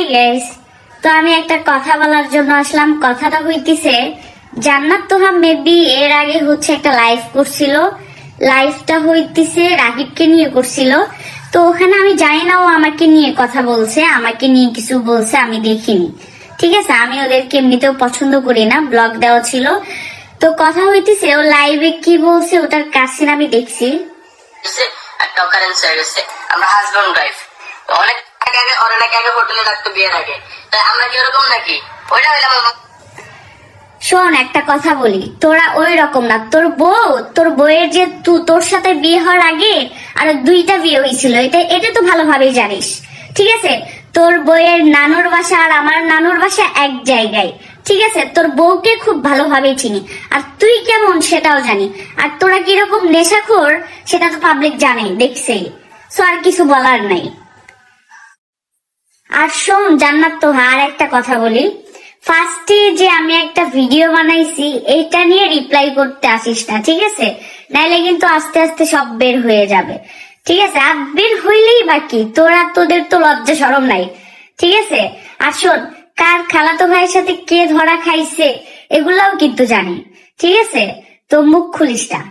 Hi guys, তো আমি একটা কথা বলার জন্য আসলাম। কথাটা হইতিছে, জান্নাত তোহা মেবি এর আগে একটা লাইভ করছিল। লাইভটা হইতিছে রাকিবকে নিয়ে করছিল। তো ওখানে আমি জানি না ও আমাকে নিয়ে কথা বলছে, আমাকে নিয়ে কিছু বলছে, আমি দেখিনি। ঠিক আছে, আমি ওদেরকে এমনিতেও পছন্দ করি না, ব্লগ দেওয়া ছিল। তো কথা হইতিছে ও লাইভে কি বলছে ওটার কাছে আমি দেখছি। একটা অকারেন্স হয়ে গেছে, আমরা হাজব্যান্ড ওয়াইফ। অনেক আগে হোটেলে রাখতো বিয়ের আগে, তাই আমরা কি ওরকম নাকি? ওইটা হইলাম। শোন, একটা কথা বলি, তোরা ওই রকম না। তোর বউয়ের যে তোর সাথে বিয়ে হওয়ার আগে আর দুইটা বিয়ে হয়েছিল, এটা তো ভালোভাবেই জানিস। ঠিক আছে, তোর বউয়ের নানুর বাসা আর আমার নানুর বাসা এক জায়গায়। ঠিক আছে, তোর বউকে খুব ভালোভাবেই চিনি, আর তুই কেমন সেটাও জানি। আর তোরা কিরকম নেশাখোর সেটা তো পাবলিক জানে, দেখছে। সো আর কিছু বলার নাই। আর শোন জান্নাত তোহা, আর একটা কথা বলি, ফার্স্টে যে আমি একটা ভিডিও বানাইছি এইটা নিয়ে রিপ্লাই করতে আসিস না, ঠিক আছে? নাইলে কিন্তু আস্তে আস্তে সব বের হয়ে যাবে। ঠিক আছে, আর বের হইলেই বাকি, তোদের তো লজ্জা শরম নাই। ঠিক আছে, আর শোন, কার খালাতো ভাইয়ের সাথে কে ধরা খাইছে এগুলাও কিন্তু জানি। ঠিক আছে, তো মুখ খুলিস না।